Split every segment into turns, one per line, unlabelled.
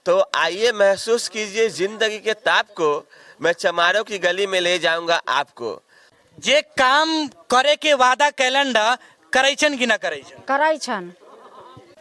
तो आइए महसूस कीजिए जिंदगी के ताप को, मैं चमारों की गली में ले जाऊंगा आपको।
जे काम करे के वादा कैलेंडर करे छन कि ना करे छन?
करै छन।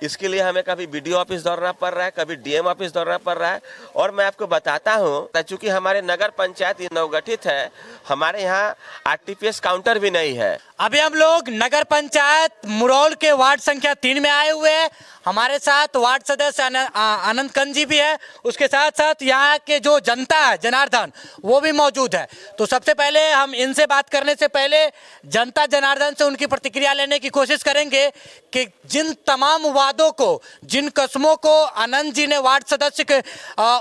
इसके लिए हमें कभी बीडीओ ऑफिस दौड़ना पड़ रहा है, कभी डीएम ऑफिस दौड़ना पड़ रहा है। और मैं आपको बताता हूँ, चूंकि हमारे नगर पंचायत नवगठित है, हमारे यहाँ आरटीपीएस काउंटर भी नहीं है।
अभी हम लोग नगर पंचायत मुरौल के वार्ड संख्या 3 में आए हुए हैं। हमारे साथ वार्ड सदस्य आनंद कंद जी भी है, उसके साथ साथ यहाँ के जो जनता है जनार्दन वो भी मौजूद है। तो सबसे पहले हम इनसे बात करने से पहले जनता जनार्दन से उनकी प्रतिक्रिया लेने की कोशिश करेंगे कि जिन तमाम वादों को, जिन कस्मों को आनंद जी ने वार्ड सदस्य के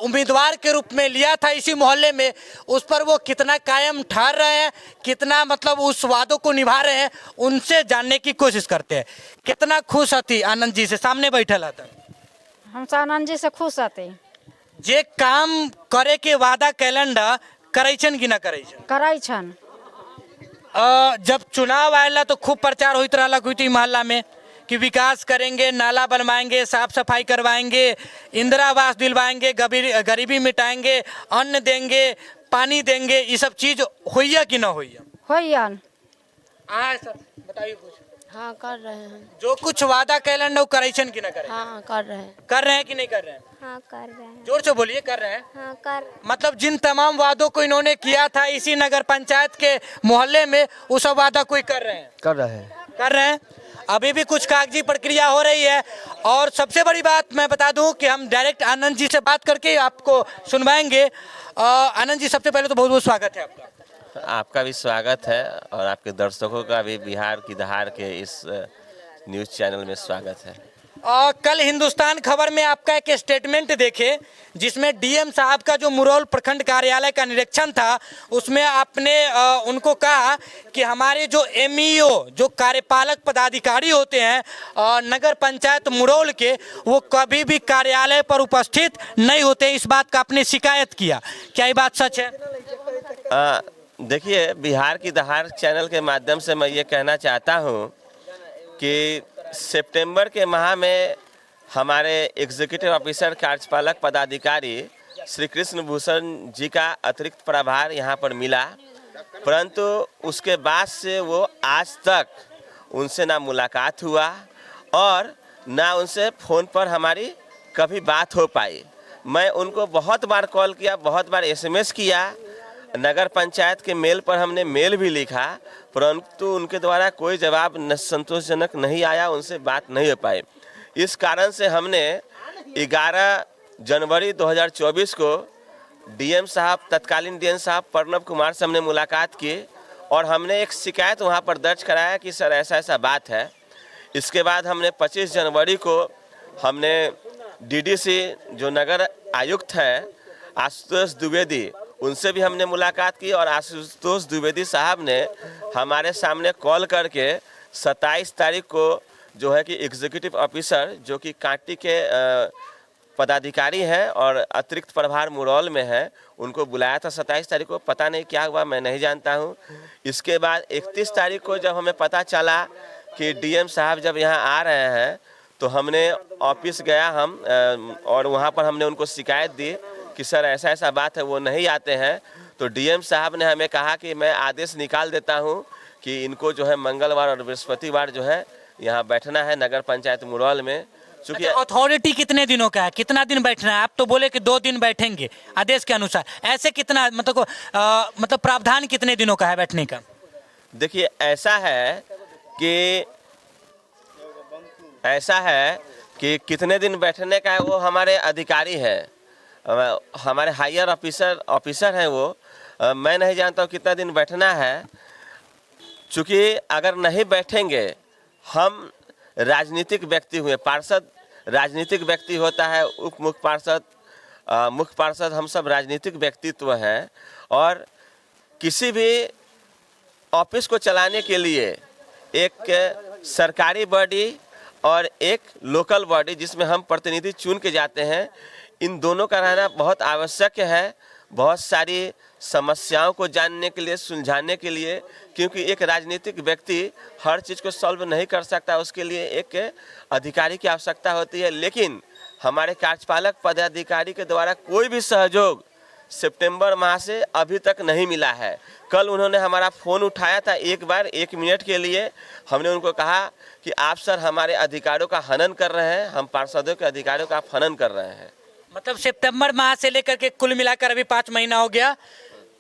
उम्मीदवार के रूप में लिया था इसी मोहल्ले में, उस पर वो कितना कायम ठहर रहे हैं, कितना मतलब उस वादों को निभा रहे हैं, उनसे जानने की कोशिश करते हैं। कितना खुश थी आनंद जी से? सामने बैठल था।
हम आनंद जी से खुश हती।
जे काम करे के वादा कैलेंडर करे छन कि ना करे छन?
करै छन।
जब चुनाव आएला तो खूब प्रचार होइत रहलक हुई मोहल्ला में कि विकास करेंगे, नाला बनवाएंगे, साफ सफाई करवाएंगे, इंदिरा आवास दिलवाएंगे, गरीबी मिटाएंगे, अन्न देंगे, पानी देंगे। ये सब चीज होइया कि ना होइया?
होइयन।
सर बताइए कुछ।
हाँ कर रहे हैं।
जो कुछ वादा कैलेंडर करे छन कि ना करे?
हाँ कर रहे हैं।
कर रहे हैं कि नहीं कर रहे हैं?
हाँ कर रहे हैं।
जोर से बोलिए। कर रहे हैं?
हाँ कर।
मतलब जिन तमाम वादों को इन्होंने किया था इसी नगर पंचायत के मोहल्ले में, वो सब वादा कोई कर रहे हैं?
कर रहे हैं।
कर रहे हैं। अभी भी कुछ कागजी प्रक्रिया हो रही है। और सबसे बड़ी बात मैं बता दूं कि हम डायरेक्ट आनंद जी से बात करके आपको सुनवाएंगे। आनंद जी, सबसे पहले तो बहुत बहुत स्वागत है आपका।
आपका भी स्वागत है और आपके दर्शकों का भी बिहार की दहाड़ के इस न्यूज़ चैनल में स्वागत है।
कल हिंदुस्तान खबर में आपका एक स्टेटमेंट देखे जिसमें डीएम साहब का जो मुरौल प्रखंड कार्यालय का निरीक्षण था, उसमें आपने उनको कहा कि हमारे जो एमईओ, जो कार्यपालक पदाधिकारी होते हैं नगर पंचायत मुरौल के, वो कभी भी कार्यालय पर उपस्थित नहीं होते। इस बात का आपने शिकायत किया, क्या ये बात सच है?
देखिए, बिहार की दहाड़ चैनल के माध्यम से मैं ये कहना चाहता हूँ कि सितंबर के माह में हमारे एग्जीक्यूटिव ऑफिसर कार्यपालक पदाधिकारी श्री कृष्ण भूषण जी का अतिरिक्त प्रभार यहाँ पर मिला, परंतु उसके बाद से वो आज तक उनसे ना मुलाकात हुआ और ना उनसे फ़ोन पर हमारी कभी बात हो पाई। मैं उनको बहुत बार कॉल किया, बहुत बार एसएमएस किया, नगर पंचायत के मेल पर हमने मेल भी लिखा, परंतु उनके द्वारा कोई जवाब संतोषजनक नहीं आया, उनसे बात नहीं हो पाई। इस कारण से हमने 11 जनवरी 2024 को डीएम साहब, तत्कालीन डीएम साहब प्रणव कुमार से हमने मुलाकात की और हमने एक शिकायत वहां पर दर्ज कराया कि सर ऐसा ऐसा बात है। इसके बाद हमने 25 जनवरी को हमने डीडीसी जो नगर आयुक्त हैं आशुतोष द्विवेदी, उनसे भी हमने मुलाकात की और आशुतोष द्विवेदी साहब ने हमारे सामने कॉल करके 27 तारीख को जो है कि एग्जीक्यूटिव ऑफिसर जो कि कांटी के पदाधिकारी हैं और अतिरिक्त प्रभार मुरौल में हैं, उनको बुलाया था 27 तारीख को। पता नहीं क्या हुआ, मैं नहीं जानता हूं। इसके बाद 31 तारीख को जब हमें पता चला कि डीएम साहब जब यहाँ आ रहे हैं तो हमने ऑफिस गया हम और वहाँ पर हमने उनको शिकायत दी कि सर ऐसा ऐसा बात है, वो नहीं आते हैं। तो डीएम साहब ने हमें कहा कि मैं आदेश निकाल देता हूं कि इनको जो है मंगलवार और बृहस्पतिवार जो है यहाँ बैठना है नगर पंचायत मुरौल में। चूँकि
अथॉरिटी कितने दिनों का है, कितना दिन बैठना है? आप तो बोले कि 2 दिन बैठेंगे आदेश के अनुसार, ऐसे कितना मतलब प्रावधान कितने दिनों का है बैठने का?
देखिए, ऐसा है कि कितने दिन बैठने का है वो हमारे अधिकारी हैं, हमारे हायर ऑफिसर हैं वो। मैं नहीं जानता हूँ कितना दिन बैठना है, चूँकि अगर नहीं बैठेंगे, हम राजनीतिक व्यक्ति हुए, पार्षद राजनीतिक व्यक्ति होता है, उप मुख्य पार्षद, मुख्य पार्षद, हम सब राजनीतिक व्यक्तित्व हैं और किसी भी ऑफिस को चलाने के लिए एक सरकारी बॉडी और एक लोकल बॉडी जिसमें हम प्रतिनिधि चुन के जाते हैं, इन दोनों का रहना बहुत आवश्यक है। बहुत सारी समस्याओं को जानने के लिए, सुलझाने के लिए, क्योंकि एक राजनीतिक व्यक्ति हर चीज़ को सॉल्व नहीं कर सकता, उसके लिए एक अधिकारी की आवश्यकता होती है। लेकिन हमारे कार्यपालक पदाधिकारी के द्वारा कोई भी सहयोग सितंबर माह से अभी तक नहीं मिला है। कल उन्होंने हमारा फ़ोन उठाया था एक बार 1 मिनट के लिए। हमने उनको कहा कि आप सर हमारे अधिकारों का हनन कर रहे हैं, हम पार्षदों के अधिकारों का हनन कर रहे हैं।
मतलब सितंबर माह से लेकर के कुल मिलाकर अभी 5 महीना हो गया।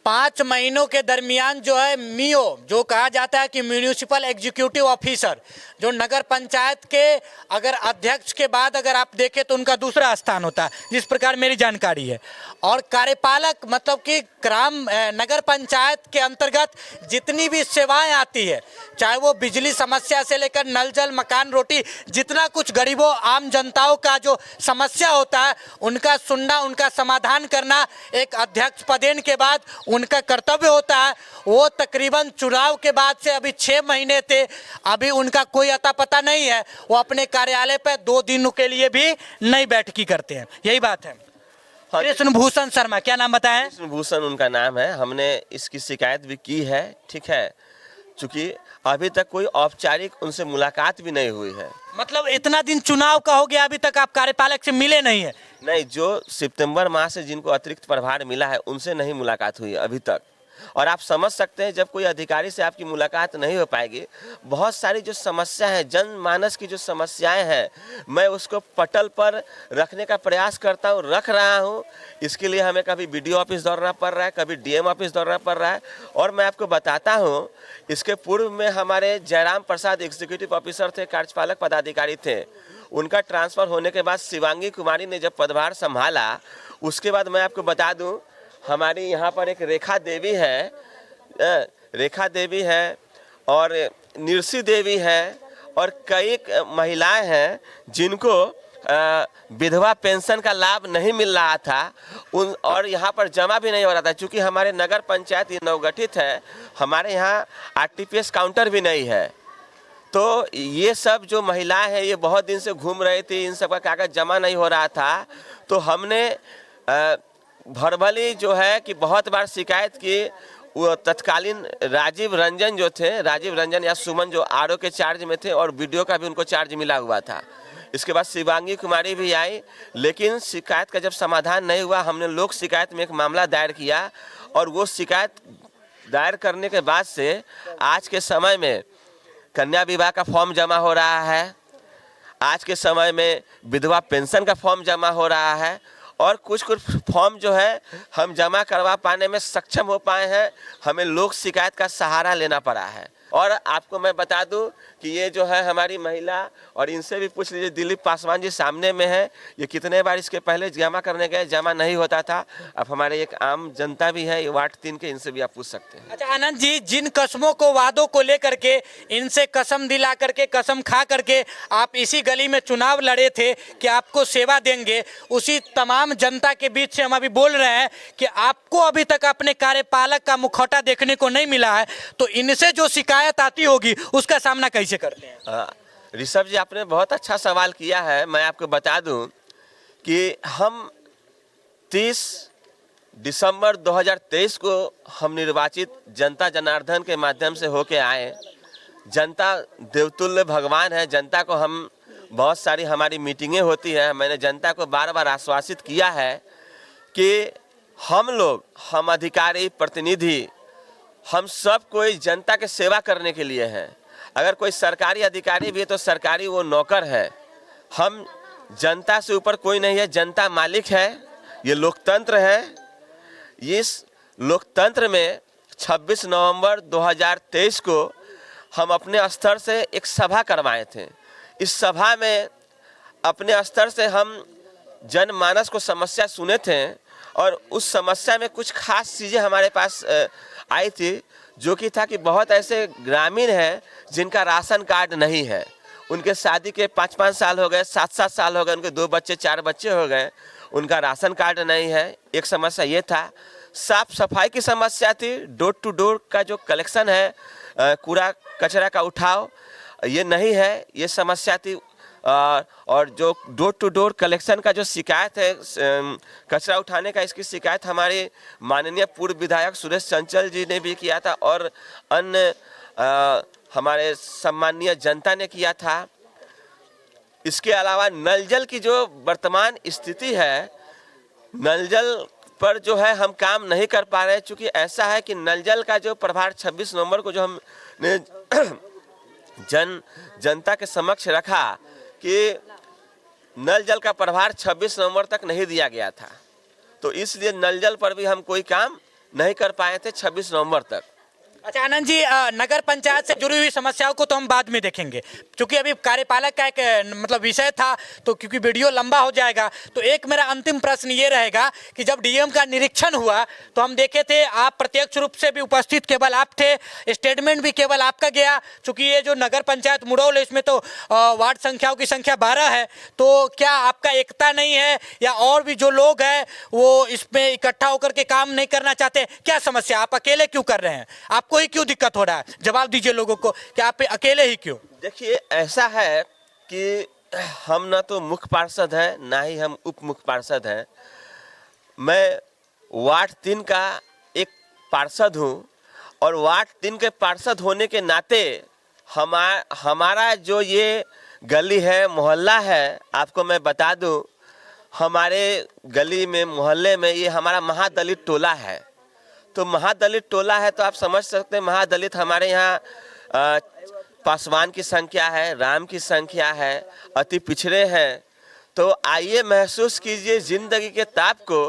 5 महीनों के दरमियान जो है मियो, जो कहा जाता है कि म्यूनिसिपल एग्जीक्यूटिव ऑफिसर, जो नगर पंचायत के अगर अध्यक्ष के बाद अगर आप देखें तो उनका दूसरा स्थान होता है, जिस प्रकार मेरी जानकारी है। और कार्यपालक मतलब कि नगर पंचायत के अंतर्गत जितनी भी सेवाएं आती है, चाहे वो बिजली समस्या से लेकर नल जल मकान रोटी, जितना कुछ गरीबों आम जनताओं का जो समस्या होता है उनका सुनना, उनका समाधान करना एक अध्यक्ष पदेन के बाद उनका कर्तव्य होता है। वो तकरीबन चुनाव के बाद से अभी 6 महीने थे, अभी उनका कोई अता पता नहीं है। वो अपने कार्यालय पर 2 दिनों के लिए भी नहीं बैठकी करते हैं, यही बात है।
हाँ,
कृष्ण भूषण शर्मा, क्या नाम बताएं?
कृष्ण भूषण उनका नाम है। हमने इसकी शिकायत भी की है, ठीक है, चूँकि अभी तक कोई औपचारिक उनसे मुलाकात भी नहीं हुई है।
मतलब इतना दिन चुनाव का हो गया, अभी तक आप कार्यपालक से मिले नहीं है?
नहीं, जो सितंबर माह से जिनको अतिरिक्त प्रभार मिला है उनसे नहीं मुलाकात हुई अभी तक। और आप समझ सकते हैं जब कोई अधिकारी से आपकी मुलाकात नहीं हो पाएगी, बहुत सारी जो समस्या है, जनमानस की जो समस्याएं हैं, मैं उसको पटल पर रखने का प्रयास करता हूं, रख रहा हूं। इसके लिए हमें कभी बीडीओ ऑफिस दौड़ना पड़ रहा है, कभी डीएम ऑफिस दौड़ना पड़ रहा है। और मैं आपको बताता हूं, इसके पूर्व में हमारे जयराम प्रसाद एग्जीक्यूटिव ऑफिसर थे, कार्यपालक पदाधिकारी थे। उनका ट्रांसफ़र होने के बाद शिवांगी कुमारी ने जब पदभार संभाला, उसके बाद मैं आपको बता दूं, हमारी यहाँ पर एक रेखा देवी है और निरसी देवी है और कई महिलाएं हैं जिनको विधवा पेंशन का लाभ नहीं मिल रहा था और यहाँ पर जमा भी नहीं हो रहा था। चूँकि हमारे नगर पंचायत ये नवगठित है, हमारे यहाँ आरटीपीएस काउंटर भी नहीं है। तो ये सब जो महिलाएं हैं ये बहुत दिन से घूम रही थी, इन सब का कागज़ जमा नहीं हो रहा था। तो हमने भरभली जो है कि बहुत बार शिकायत की। वो तत्कालीन राजीव रंजन या सुमन जो आरओ के चार्ज में थे और वीडियो का भी उनको चार्ज मिला हुआ था। इसके बाद शिवांगी कुमारी भी आई, लेकिन शिकायत का जब समाधान नहीं हुआ, हमने लोक शिकायत में एक मामला दायर किया और वो शिकायत दायर करने के बाद से आज के समय में कन्या विवाह का फॉर्म जमा हो रहा है, आज के समय में विधवा पेंशन का फॉर्म जमा हो रहा है और कुछ फॉर्म जो है हम जमा करवा पाने में सक्षम हो पाए हैं। हमें लोक शिकायत का सहारा लेना पड़ा है। और आपको मैं बता दूं कि ये जो है हमारी महिला, और इनसे भी पूछ लीजिए, दिलीप पासवान जी सामने में है, ये कितने बार इसके पहले जमा करने गए, जमा नहीं होता था। अब हमारे एक आम जनता भी है, ये वार्ड 3 के, इनसे भी आप पूछ सकते हैं।
अच्छा आनंद जी, जिन कसमों को, वादों को लेकर के, इनसे कसम दिला करके, कसम खा करके आप इसी गली में चुनाव लड़े थे कि आपको सेवा देंगे, उसी तमाम जनता के बीच से हम अभी बोल रहे हैं कि आपको अभी तक अपने कार्यपालक का मुखौटा देखने को नहीं मिला है। तो इनसे जो शिकायत आती होगी उसका सामना कैसे करते हैं?
ऋषभ जी, आपने बहुत अच्छा सवाल किया है। मैं आपको बता दूं कि हम 30 दिसंबर 2023 को हम निर्वाचित जनता जनार्दन के माध्यम से होके आए। जनता देवतुल्य भगवान है। जनता को हम बहुत सारी हमारी मीटिंगें होती हैं, मैंने जनता को बार बार आश्वासित किया है कि हम अधिकारी, प्रतिनिधि, हम सब कोई जनता के सेवा करने के लिए हैं। अगर कोई सरकारी अधिकारी भी है तो सरकारी वो नौकर है। हम जनता से ऊपर कोई नहीं है, जनता मालिक है। ये लोकतंत्र है। इस लोकतंत्र में 26 नवंबर 2023 को हम अपने स्तर से एक सभा करवाए थे। इस सभा में अपने स्तर से हम जनमानस को समस्या सुने थे और उस समस्या में कुछ खास चीज़ें हमारे पास आई थी, जो कि था कि बहुत ऐसे ग्रामीण हैं जिनका राशन कार्ड नहीं है। उनके शादी के 5-5 साल हो गए, 7-7 साल हो गए, उनके 2 बच्चे 4 बच्चे हो गए, उनका राशन कार्ड नहीं है। एक समस्या ये था। साफ सफाई की समस्या थी। डोर टू डोर का जो कलेक्शन है, कूड़ा कचरा का उठाव, ये नहीं है, ये समस्या थी। और जो डोर टू डोर कलेक्शन का जो शिकायत है, कचरा उठाने का, इसकी शिकायत हमारे माननीय पूर्व विधायक सुरेश चंचल जी ने भी किया था और अन्य हमारे सम्मानीय जनता ने किया था। इसके अलावा नल जल की जो वर्तमान स्थिति है, नल जल पर जो है हम काम नहीं कर पा रहे, चूँकि ऐसा है कि नल जल का जो प्रभार 26 नवंबर को जो हमने जनता के समक्ष रखा कि नल जल का प्रभार 26 नवंबर तक नहीं दिया गया था, तो इसलिए नल जल पर भी हम कोई काम नहीं कर पाए थे 26 नवंबर तक।
अच्छा आनंद जी, नगर पंचायत से जुड़ी हुई समस्याओं को तो हम बाद में देखेंगे, क्योंकि अभी कार्यपालक का एक मतलब विषय था, तो क्योंकि वीडियो लंबा हो जाएगा, तो एक मेरा अंतिम प्रश्न ये रहेगा कि जब डीएम का निरीक्षण हुआ तो हम देखे थे आप प्रत्यक्ष रूप से भी उपस्थित केवल आप थे, स्टेटमेंट भी केवल आपका गया, चूंकि ये जो नगर पंचायत मुरौल है इसमें तो वार्ड संख्याओं की संख्या 12 है, तो क्या आपका एकता नहीं है या और भी जो लोग हैं वो इसमें इकट्ठा होकर के काम नहीं करना चाहते? क्या समस्या, आप अकेले क्यों कर रहे हैं? आपको ही क्यों दिक्कत हो रहा है? जवाब दीजिए लोगों को कि आप अकेले ही क्यों?
देखिए, ऐसा है कि हम ना तो मुख्य पार्षद हैं, ना ही हम उप मुख्य पार्षद हैं। मैं वार्ड 3 का एक पार्षद हूं और वार्ड 3 के पार्षद होने के नाते हमारा जो ये गली है, मोहल्ला है, आपको मैं बता दूं, हमारे गली में, मोहल्ले में ये हमारा महादलित टोला है। तो महादलित टोला है तो आप समझ सकते हैं, महादलित हमारे यहाँ पासवान की संख्या है, राम की संख्या है, अति पिछड़े हैं। तो आइए महसूस कीजिए जिंदगी के ताप को।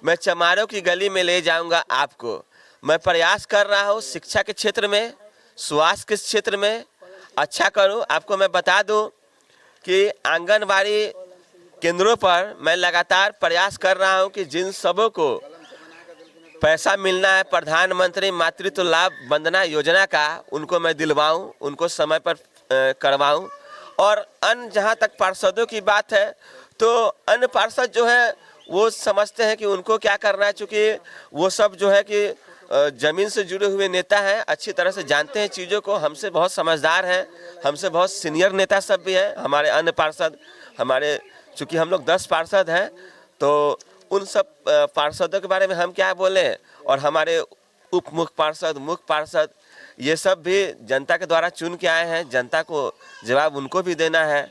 मैं चमारों की गली में ले जाऊंगा आपको। मैं प्रयास कर रहा हूँ शिक्षा के क्षेत्र में, स्वास्थ्य के क्षेत्र में अच्छा करूँ। आपको मैं बता दूँ कि आंगनबाड़ी केंद्रों पर मैं लगातार प्रयास कर रहा हूँ कि जिन सबों को पैसा मिलना है प्रधानमंत्री मातृत्व लाभ वंदना योजना का, उनको मैं दिलवाऊं, उनको समय पर करवाऊं। और अन्य जहां तक पार्षदों की बात है, तो अन्य पार्षद जो है वो समझते हैं कि उनको क्या करना है, चूँकि वो सब जो है कि ज़मीन से जुड़े हुए नेता हैं, अच्छी तरह से जानते हैं चीज़ों को, हमसे बहुत समझदार हैं, हमसे बहुत सीनियर नेता सब भी हैं। हमारे अन्य पार्षद, हमारे चूँकि हम लोग 10 पार्षद हैं, तो उन सब पार्षदों के बारे में हम क्या बोले। और हमारे उप मुख्य पार्षद, मुख्य पार्षद, ये सब भी जनता के द्वारा चुन के आए हैं, जनता को जवाब उनको भी देना है।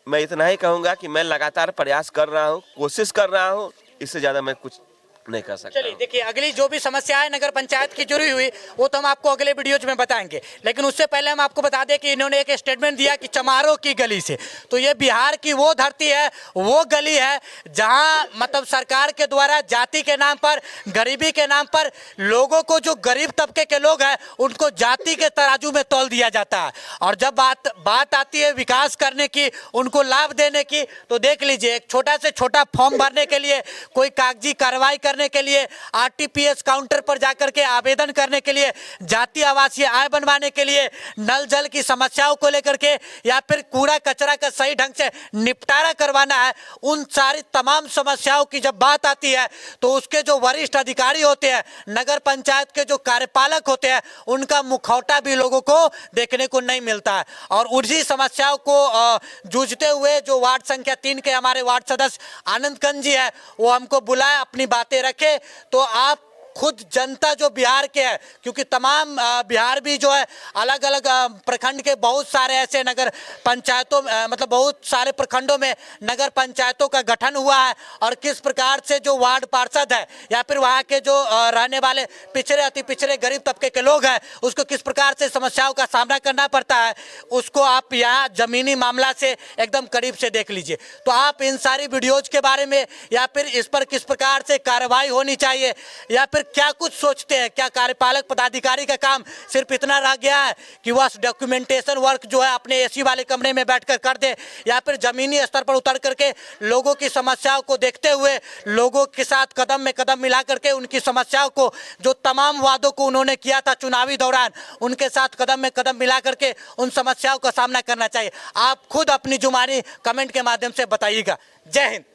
मैं इतना ही कहूँगा कि मैं लगातार प्रयास कर रहा हूँ, कोशिश कर रहा हूँ, इससे ज़्यादा मैं कुछ नहीं कर सकता।
चलिए देखिए, अगली जो भी समस्या है नगर पंचायत की जुड़ी हुई वो तो हम आपको अगले वीडियोज में बताएंगे, लेकिन उससे पहले हम आपको बता दें कि इन्होंने एक स्टेटमेंट दिया कि चमारों की गली से, तो ये बिहार की वो धरती है, वो गली है जहां मतलब सरकार के द्वारा जाति के नाम पर, गरीबी के नाम पर लोगों को, जो गरीब तबके के लोग हैं उनको जाति के तराजू में तौल दिया जाता है। और जब बात आती है विकास करने की, उनको लाभ देने की, तो देख लीजिए एक छोटा से छोटा फॉर्म भरने के लिए, कोई कागजी कार्रवाई करने के लिए, आरटीपीएस काउंटर पर जाकर के आवेदन करने के लिए, जाति आवासीय आय बनवाने के लिए, नल जल की समस्याओं को लेकर के, या फिर कूड़ा कचरा का सही ढंग से निपटारा करवाना है, उन सारी तमाम समस्याओं की जब बात आती है तो उसके जो वरिष्ठ अधिकारी होते हैं, नगर पंचायत के जो कार्यपालक होते हैं, उनका मुखौटा भी लोगों को देखने को नहीं मिलता है। और उसी समस्याओं को जूझते हुए जो वार्ड संख्या 3 के हमारे वार्ड सदस्य आनंद कंज जी है, वो हमको बुलाए, अपनी बातें रखे, तो आप खुद जनता जो बिहार के है, क्योंकि तमाम बिहार भी जो है अलग अलग प्रखंड के बहुत सारे ऐसे नगर पंचायतों मतलब बहुत सारे प्रखंडों में नगर पंचायतों का गठन हुआ है, और किस प्रकार से जो वार्ड पार्षद है या फिर वहाँ के जो रहने वाले पिछड़े, अति पिछड़े गरीब तबके के लोग हैं, उसको किस प्रकार से समस्याओं का सामना करना पड़ता है, उसको आप यहाँ जमीनी मामला से एकदम करीब से देख लीजिए। तो आप इन सारी वीडियोज के बारे में या फिर इस पर किस प्रकार से कार्रवाई होनी चाहिए, या फिर क्या कुछ सोचते हैं? क्या कार्यपालक पदाधिकारी का काम सिर्फ इतना रह गया है कि वह डॉक्यूमेंटेशन वर्क जो है अपने एसी वाले कमरे में बैठकर कर दे, या फिर जमीनी स्तर पर उतर करके लोगों की समस्याओं को देखते हुए लोगों के साथ कदम में कदम मिला करके उनकी समस्याओं को, जो तमाम वादों को उन्होंने किया था चुनावी दौरान, उनके साथ कदम में कदम मिला करके उन समस्याओं का सामना करना चाहिए? आप खुद अपनी जुबानी कमेंट के माध्यम से बताइएगा। जय हिंद।